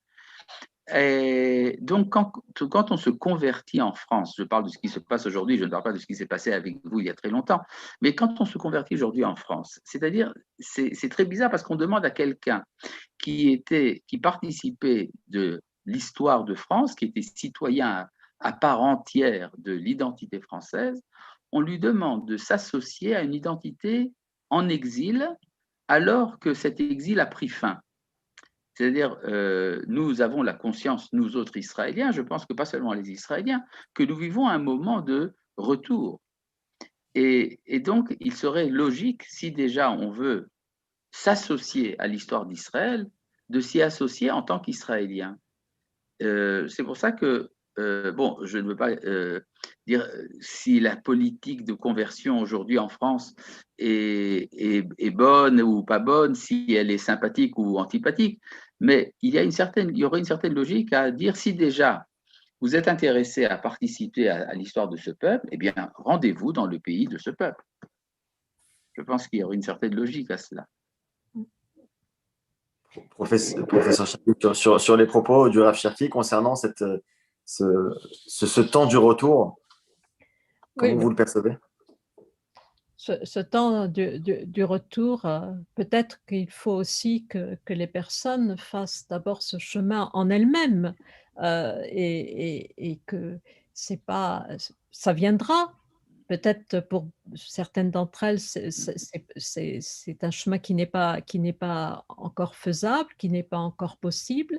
Et donc, quand on se convertit en France, je parle de ce qui se passe aujourd'hui, je ne parle pas de ce qui s'est passé avec vous il y a très longtemps, mais quand on se convertit aujourd'hui en France, c'est-à-dire, c'est très bizarre parce qu'on demande à quelqu'un qui participait de l'histoire de France, qui était citoyen à part entière de l'identité française, on lui demande de s'associer à une identité en exil alors que cet exil a pris fin. C'est-à-dire, nous avons la conscience, nous autres Israéliens, je pense que pas seulement les Israéliens, que nous vivons un moment de retour. Et donc, il serait logique, si déjà on veut s'associer à l'histoire d'Israël, de s'y associer en tant qu'Israélien. C'est pour ça que, bon, je ne veux pas dire si la politique de conversion aujourd'hui en France est bonne ou pas bonne, si elle est sympathique ou antipathique, mais il y aurait une certaine logique à dire si déjà vous êtes intéressé à participer à l'histoire de ce peuple, eh bien, rendez-vous dans le pays de ce peuple. Je pense qu'il y aurait une certaine logique à cela. Professeur Cherki, sur les propos du Rav Cherki concernant ce temps du retour, Oui, comment vous le percevez? ce temps du retour, peut-être qu'il faut aussi que les personnes fassent d'abord ce chemin en elles-mêmes et que c'est pas, ça viendra. Peut-être pour certaines d'entre elles, c'est un chemin qui n'est pas encore faisable, qui n'est pas encore possible.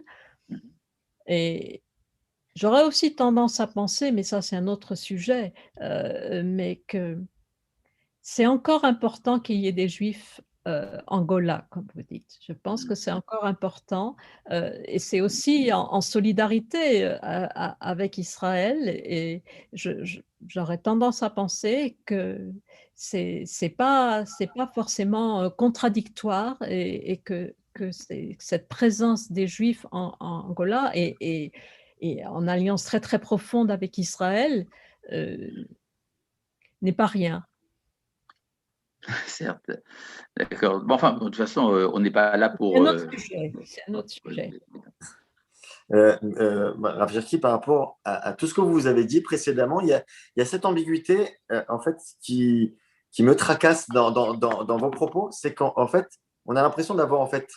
Et j'aurais aussi tendance à penser, mais ça c'est un autre sujet, mais que c'est encore important qu'il y ait des Juifs en Gola, comme vous dites. Je pense que c'est encore important et c'est aussi en solidarité avec Israël. Et j'aurais tendance à penser que c'est pas forcément contradictoire et que cette présence des Juifs en Gola et en alliance très très profonde avec Israël euh, n'est pas rien. Certes, d'accord. Bon, enfin, de toute façon, on n'est pas là C'est pour. un autre sujet. C'est un autre sujet. Rav Cherki, par rapport à tout ce que vous avez dit précédemment, il y a cette ambiguïté en fait qui me tracasse dans vos propos, c'est qu'en fait, on a l'impression d'avoir en fait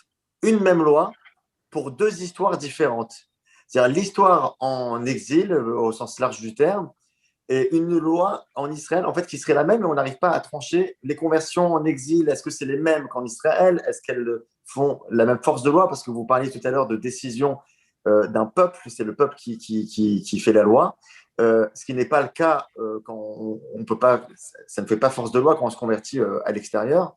une même loi pour deux histoires différentes. C'est-à-dire l'histoire en exil au sens large du terme et une loi en Israël en fait qui serait la même, mais on n'arrive pas à trancher les conversions en exil. Est-ce que c'est les mêmes qu'en Israël? Est-ce qu'elles font la même force de loi? Parce que vous parliez tout à l'heure de décision d'un peuple, c'est le peuple qui fait la loi. Ce qui n'est pas le cas quand on peut pas, ça ne fait pas force de loi quand on se convertit à l'extérieur.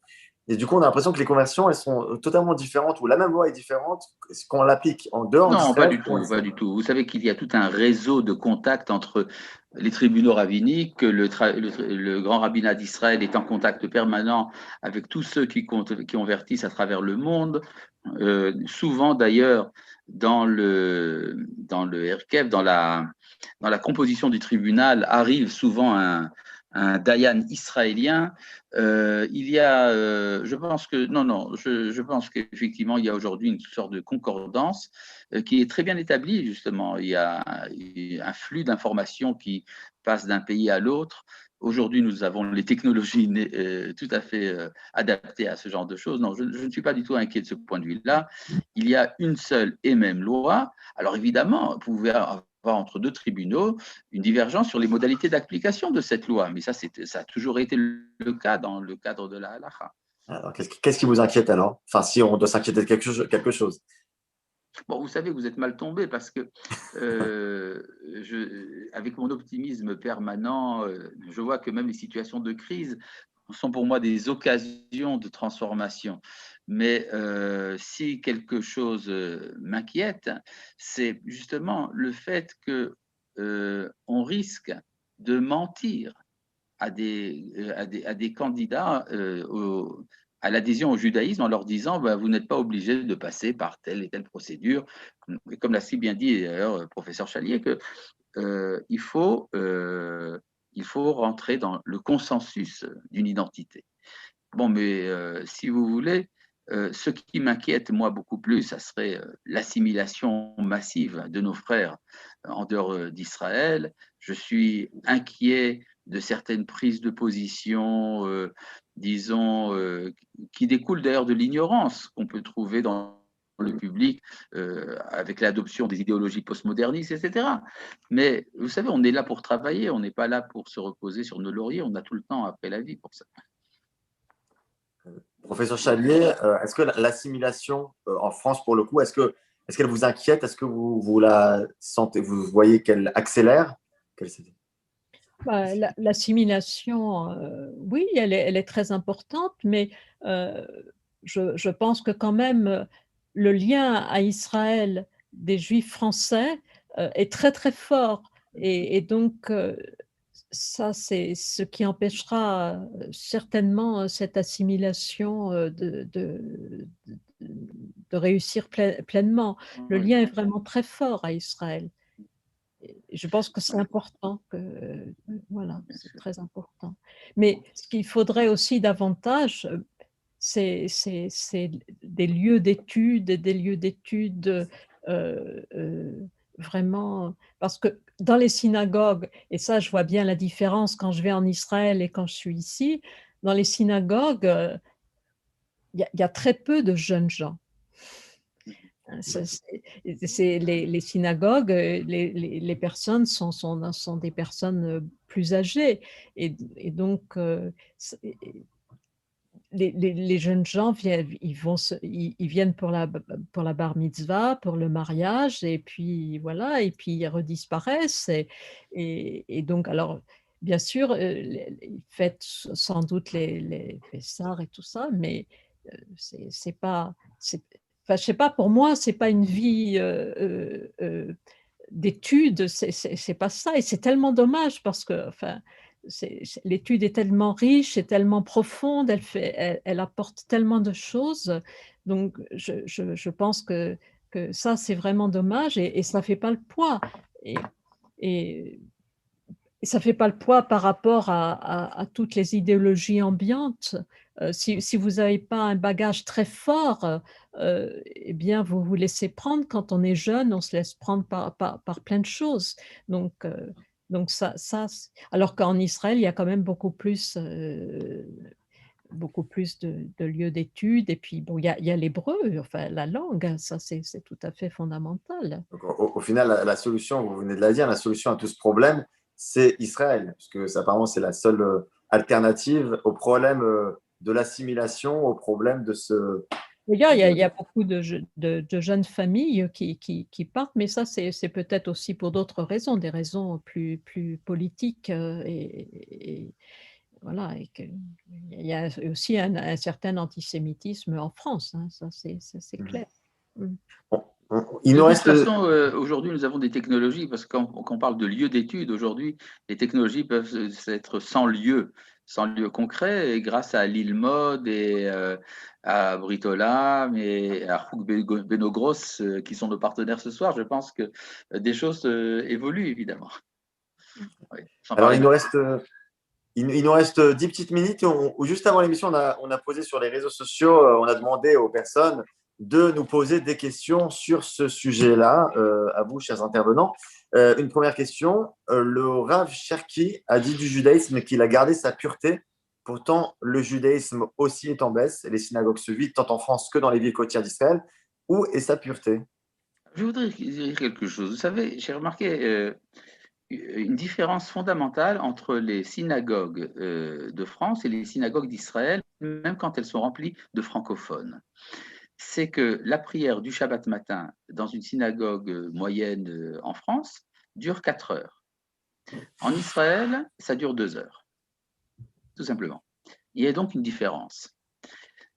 Et du coup, on a l'impression que les conversions, elles sont totalement différentes, ou la même loi est différente quand on l'applique en dehors Non, pas d'Israël du ou en tout, pas Israël. du tout. Vous savez qu'il y a tout un réseau de contacts entre les tribunaux rabbiniques, que le grand rabbinat d'Israël est en contact permanent avec tous ceux qui convertissent à travers le monde. Souvent d'ailleurs, dans le Erkev, dans la composition du tribunal, arrive souvent un dayan israélien. Je pense que non, non, je pense qu'effectivement il y a aujourd'hui une sorte de concordance qui est très bien établie justement. Il y a un flux d'informations qui passe d'un pays à l'autre. Aujourd'hui, nous avons les technologies tout à fait adaptées à ce genre de choses. Non, je ne suis pas du tout inquiet de ce point de vue-là. Il y a une seule et même loi. Alors évidemment, vous pouvez avoir entre deux tribunaux une divergence sur les modalités d'application de cette loi, mais ça a toujours été le cas dans le cadre de la halakha. Alors, qu'est-ce qui vous inquiète alors? Enfin, si on doit s'inquiéter de quelque chose. Bon, vous savez, vous êtes mal tombé parce que avec mon optimisme permanent, je vois que même les situations de crise sont pour moi des occasions de transformation. Mais si quelque chose m'inquiète, c'est justement le fait que on risque de mentir à des candidats à l'adhésion au judaïsme en leur disant bah, vous n'êtes pas obligé de passer par telle et telle procédure. Et comme l'a si bien dit d'ailleurs le professeur Chalier, que, il faut rentrer dans le consensus d'une identité. Bon, mais si vous voulez, ce qui m'inquiète, moi, beaucoup plus, ça serait l'assimilation massive de nos frères en dehors d'Israël. Je suis inquiet de certaines prises de position, disons, qui découlent d'ailleurs de l'ignorance qu'on peut trouver dans le public avec l'adoption des idéologies postmodernistes, etc. Mais vous savez, on est là pour travailler, on n'est pas là pour se reposer sur nos lauriers, on a tout le temps après la vie pour ça. Professeur Chalier, est-ce que l'assimilation en France, pour le coup, est-ce qu'elle vous inquiète? Est-ce que vous la sentez, vous voyez qu'elle accélère? L'assimilation, oui, elle est très importante, mais euh, je pense que quand même le lien à Israël des Juifs français est très très fort. Et donc, ça, c'est ce qui empêchera certainement cette assimilation de réussir pleinement. Le Oui. lien est vraiment très fort à Israël. Je pense que c'est important voilà, Bien c'est sûr. très important. Mais ce qu'il faudrait aussi davantage, c'est des lieux d'études, vraiment, parce que dans les synagogues, et ça je vois bien la différence quand je vais en Israël et quand je suis ici, dans les synagogues, il y a très peu de jeunes gens. Les synagogues, les personnes sont des personnes plus âgées. Et donc, les jeunes gens ils viennent pour la bar mitzvah, pour le mariage, et puis voilà, et puis ils redisparaissent. Et donc, alors, bien sûr, ils fêtent sans doute les Pessah et tout ça, mais c'est pas, enfin, je sais pas, pour moi, c'est pas une vie d'études, c'est pas ça, et c'est tellement dommage parce que, enfin, l'étude est tellement riche et tellement profonde, elle apporte tellement de choses, donc je pense que ça, c'est vraiment dommage, et ça fait pas le poids. Et, et, et ça fait pas le poids par rapport à toutes les idéologies ambiantes. Si vous n'avez pas un bagage très fort, eh bien, vous vous laissez prendre. Quand on est jeune, on se laisse prendre par plein de choses. Donc, alors qu'en Israël, il y a quand même beaucoup plus de lieux d'études. Et puis, bon, il y a l'hébreu, enfin, la langue, hein, ça, c'est tout à fait fondamental. Donc, au final, la solution, vous venez de la dire, la solution à tout ce problème, c'est Israël, puisque apparemment c'est la seule alternative au problème de l'assimilation, au problème de ce. D'ailleurs, il y a beaucoup de jeunes familles qui partent, mais ça, c'est peut-être aussi pour d'autres raisons, des raisons plus politiques. voilà, et qu'il y a aussi un certain antisémitisme en France, hein, ça c'est clair. Bon, il De nous toute reste. façon, aujourd'hui, nous avons des technologies, parce que quand on parle de lieux d'études, aujourd'hui, les technologies peuvent être sans lieu concret, et grâce à Lilmod et à Britolam et à Hugh Benogros, qui sont nos partenaires ce soir, je pense que des choses évoluent, évidemment. Oui, sans Alors, parler il nous reste 10 petites minutes. Juste avant l'émission, on a posé sur les réseaux sociaux, on a demandé aux personnes de nous poser des questions sur ce sujet-là, à vous, chers intervenants. Une première question. Le Rav Cherki a dit du judaïsme qu'il a gardé sa pureté. Pourtant, le judaïsme aussi est en baisse. Les synagogues se vident tant en France que dans les villes côtières d'Israël. Où est sa pureté? Je voudrais dire quelque chose. Vous savez, j'ai remarqué une différence fondamentale entre les synagogues de France et les synagogues d'Israël, même quand elles sont remplies de francophones. C'est que la prière du Shabbat matin dans une synagogue moyenne en France dure 4 heures. En Israël, ça dure 2 heures, tout simplement. Il y a donc une différence.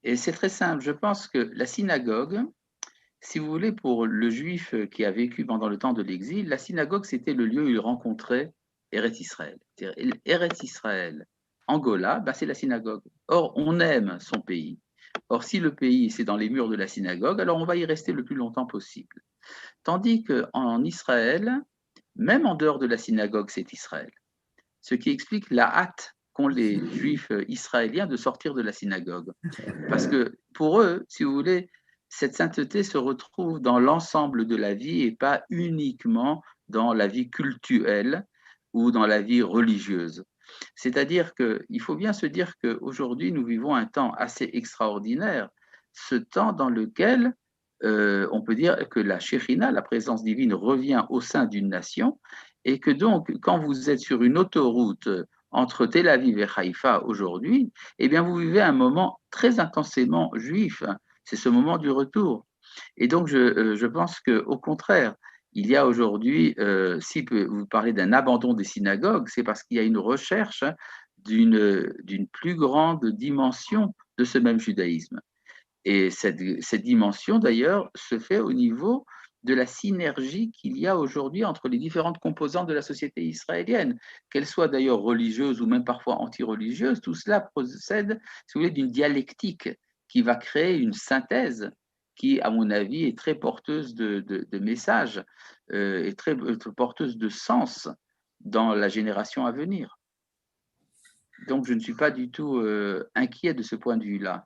Et c'est très simple. Je pense que la synagogue, si vous voulez, pour le juif qui a vécu pendant le temps de l'exil, la synagogue, c'était le lieu où il rencontrait Eretz Israël. Eretz Israël, Angola, ben c'est la synagogue. Or, on aime son pays. Or, si le pays, c'est dans les murs de la synagogue, alors on va y rester le plus longtemps possible. Tandis qu'en Israël, même en dehors de la synagogue, c'est Israël. Ce qui explique la hâte qu'ont les juifs israéliens de sortir de la synagogue. Parce que pour eux, si vous voulez, cette sainteté se retrouve dans l'ensemble de la vie et pas uniquement dans la vie cultuelle ou dans la vie religieuse. C'est-à-dire qu'il faut bien se dire qu'aujourd'hui, nous vivons un temps assez extraordinaire, ce temps dans lequel on peut dire que la Shekhinah, la présence divine, revient au sein d'une nation et que donc, quand vous êtes sur une autoroute entre Tel Aviv et Haïfa aujourd'hui, eh bien, vous vivez un moment très intensément juif. C'est ce moment du retour. Et donc, je pense qu'au contraire, il y a aujourd'hui, si vous parlez d'un abandon des synagogues, c'est parce qu'il y a une recherche d'une plus grande dimension de ce même judaïsme. Et cette dimension, d'ailleurs, se fait au niveau de la synergie qu'il y a aujourd'hui entre les différentes composantes de la société israélienne, qu'elles soient d'ailleurs religieuses ou même parfois anti-religieuses. Tout cela procède, si vous voulez, d'une dialectique qui va créer une synthèse qui, à mon avis, est très porteuse de messages et très porteuse de sens dans la génération à venir. Donc, je ne suis pas du tout inquiet de ce point de vue-là.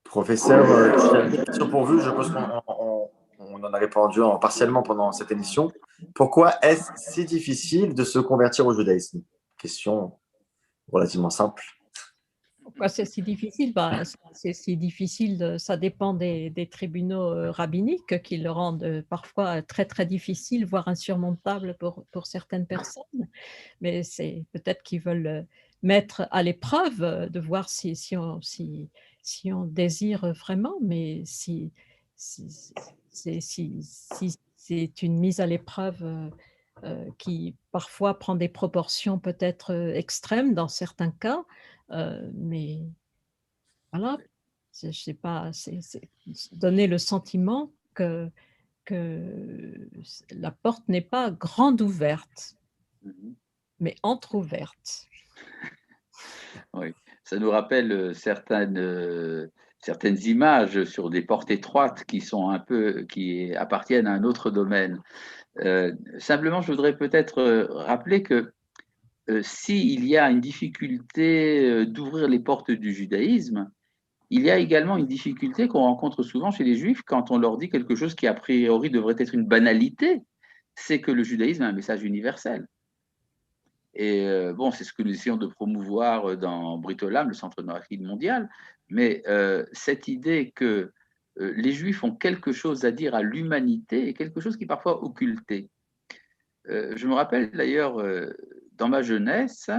Professeur, j'avais une question pour vous. Je pense qu'on en a répondu partiellement pendant cette émission. Pourquoi est-ce si difficile de se convertir au judaïsme? Question relativement simple. Pourquoi c'est si difficile? C'est si difficile, ça dépend des tribunaux rabbiniques qui le rendent parfois très très difficile, voire insurmontable pour certaines personnes. Mais c'est peut-être qu'ils veulent mettre à l'épreuve de voir si on désire vraiment, mais si c'est une mise à l'épreuve qui parfois prend des proportions peut-être extrêmes dans certains cas, mais voilà, je sais pas, c'est donner le sentiment que la porte n'est pas grande ouverte, mais entrouverte. Oui, ça nous rappelle certaines images sur des portes étroites qui appartiennent à un autre domaine. Simplement, je voudrais peut-être rappeler que s'il y a une difficulté d'ouvrir les portes du judaïsme, il y a également une difficulté qu'on rencontre souvent chez les juifs quand on leur dit quelque chose qui a priori devrait être une banalité, c'est que le judaïsme a un message universel. Et bon, c'est ce que nous essayons de promouvoir dans Britolam, le Centre Noachide mondial, mais cette idée que les Juifs ont quelque chose à dire à l'humanité est quelque chose qui est parfois occulté. Je me rappelle d'ailleurs, dans ma jeunesse,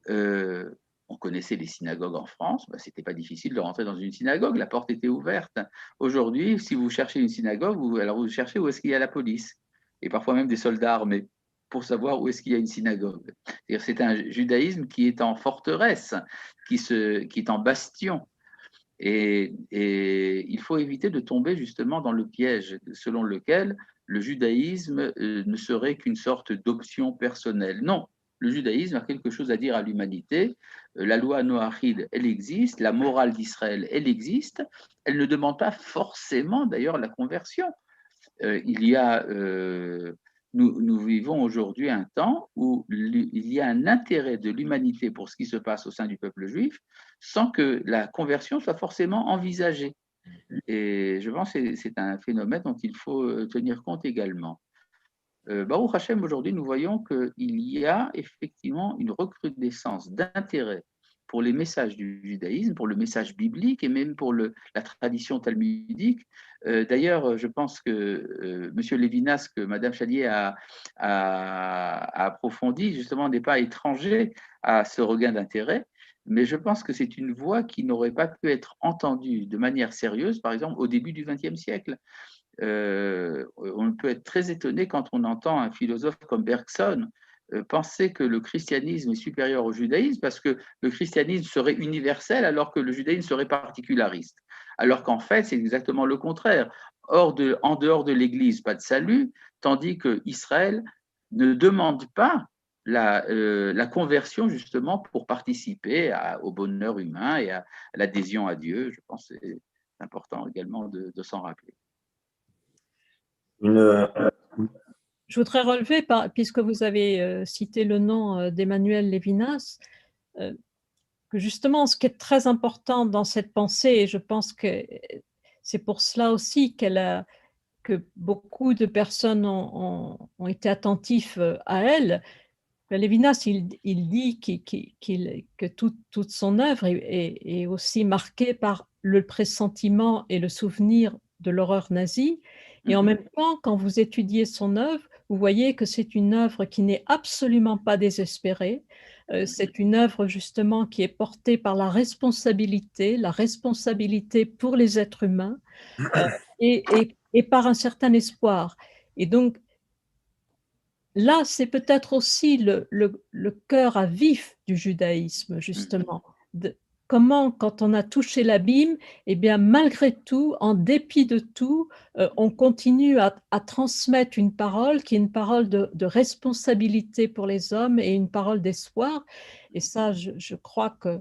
on connaissait les synagogues en France, ben, c'était pas difficile de rentrer dans une synagogue, la porte était ouverte. Aujourd'hui, si vous cherchez une synagogue, alors vous cherchez où est-ce qu'il y a la police, et parfois même des soldats armés. pour savoir où est-ce qu'il y a une synagogue. C'est un judaïsme qui est en forteresse, qui est en bastion. Et il faut éviter de tomber justement dans le piège selon lequel le judaïsme ne serait qu'une sorte d'option personnelle. Non, le judaïsme a quelque chose à dire à l'humanité. La loi noachide, elle existe, la morale d'Israël, elle existe. Elle ne demande pas forcément d'ailleurs la conversion. Nous vivons aujourd'hui un temps où il y a un intérêt de l'humanité pour ce qui se passe au sein du peuple juif, sans que la conversion soit forcément envisagée. Et je pense que c'est un phénomène dont il faut tenir compte également. Baruch Hashem, aujourd'hui, nous voyons qu'il y a effectivement une recrudescence d'intérêt pour les messages du judaïsme, pour le message biblique et même pour la tradition talmudique. D'ailleurs, je pense que M. Lévinas, que Mme Chalier a approfondi, justement, n'est pas étranger à ce regain d'intérêt, mais je pense que c'est une voix qui n'aurait pas pu être entendue de manière sérieuse, par exemple, au début du XXe siècle. On peut être très étonné quand on entend un philosophe comme Bergson penser que le christianisme est supérieur au judaïsme parce que le christianisme serait universel alors que le judaïsme serait particulariste. Alors qu'en fait, c'est exactement le contraire. En dehors de l'Église, pas de salut, tandis que Israël ne demande pas la conversion justement pour participer au bonheur humain et à l'adhésion à Dieu. Je pense que c'est important également de s'en rappeler. Je voudrais relever, puisque vous avez cité le nom d'Emmanuel Lévinas, que justement, ce qui est très important dans cette pensée, et je pense que c'est pour cela aussi que beaucoup de personnes ont été attentifs à elle. Lévinas, il dit que toute son œuvre est aussi marquée par le pressentiment et le souvenir de l'horreur nazie. Et en même temps, quand vous étudiez son œuvre, vous voyez que c'est une œuvre qui n'est absolument pas désespérée. C'est une œuvre justement qui est portée par la responsabilité pour les êtres humains et par un certain espoir. Et donc, là, c'est peut-être aussi le cœur à vif du judaïsme, justement. Comment, quand on a touché l'abîme, eh bien, malgré tout, en dépit de tout, on continue à transmettre une parole qui est une parole de responsabilité pour les hommes et une parole d'espoir. Et ça, je crois que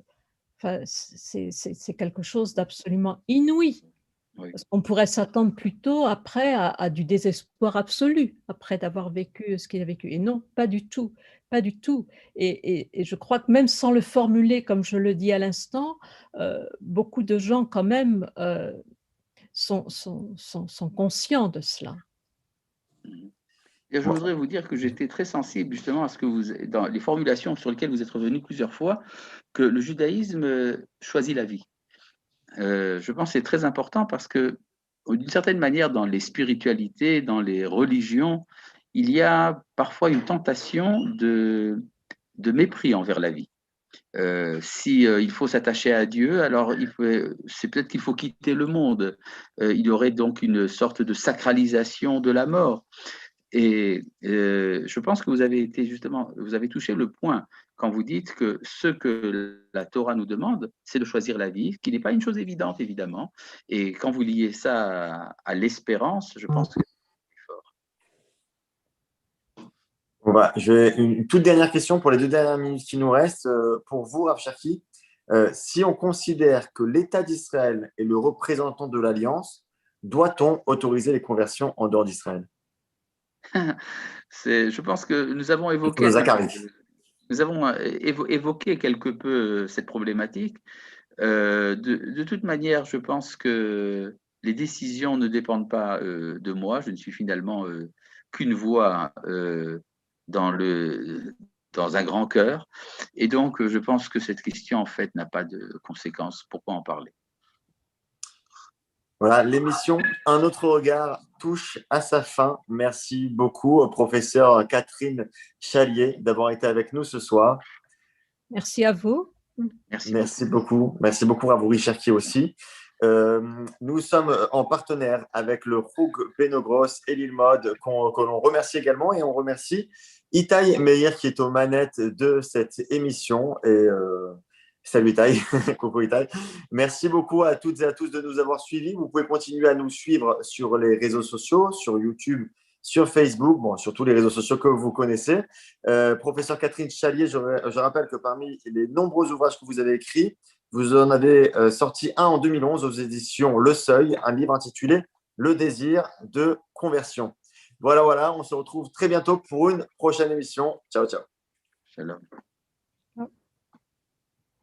c'est quelque chose d'absolument inouï. Oui. Parce qu'on pourrait s'attendre plutôt après à du désespoir absolu, après d'avoir vécu ce qu'il a vécu. Et non, pas du tout, pas du tout. Et je crois que même sans le formuler comme je le dis à l'instant, beaucoup de gens quand même sont conscients de cela. Et je voudrais vous dire que j'étais très sensible justement à ce que dans les formulations sur lesquelles vous êtes revenu plusieurs fois, que le judaïsme choisit la vie. Je pense que c'est très important parce que, d'une certaine manière, dans les spiritualités, dans les religions, il y a parfois une tentation de mépris envers la vie. Si il faut s'attacher à Dieu, alors c'est peut-être qu'il faut quitter le monde. Il y aurait donc une sorte de sacralisation de la mort. Et je pense que vous avez touché le point quand vous dites que ce que la Torah nous demande, c'est de choisir la vie, qui n'est pas une chose évidente, évidemment. Et quand vous liez ça à l'espérance, je pense que c'est plus fort. J'ai une toute dernière question pour les 2 dernières minutes qui nous restent. Pour vous, Rav Cherki, si on considère que l'État d'Israël est le représentant de l'Alliance, doit-on autoriser les conversions en dehors d'Israël? Je pense que nous avons évoqué quelque peu cette problématique. De toute manière, je pense que les décisions ne dépendent pas de moi. Je ne suis finalement qu'une voix dans un grand cœur. Et donc, je pense que cette question, en fait, n'a pas de conséquences. Pourquoi en parler? Voilà, l'émission Un autre regard touche à sa fin. Merci beaucoup, professeur Catherine Chalier, d'avoir été avec nous ce soir. Merci à vous. Merci beaucoup. Merci beaucoup à vous, Richard, qui aussi. Nous sommes en partenaire avec le Houg Benogros et l'Ilmod, que l'on remercie également, et on remercie Itaï Meir qui est aux manettes de cette émission. Et salut Itaï, coucou Itaï. Merci beaucoup à toutes et à tous de nous avoir suivis. Vous pouvez continuer à nous suivre sur les réseaux sociaux, sur YouTube, sur Facebook, bon, sur tous les réseaux sociaux que vous connaissez. Professeur Catherine Chalier, je rappelle que parmi les nombreux ouvrages que vous avez écrits, vous en avez sorti un en 2011 aux éditions Le Seuil, un livre intitulé Le désir de conversion. Voilà, on se retrouve très bientôt pour une prochaine émission. Ciao, ciao. Shalom.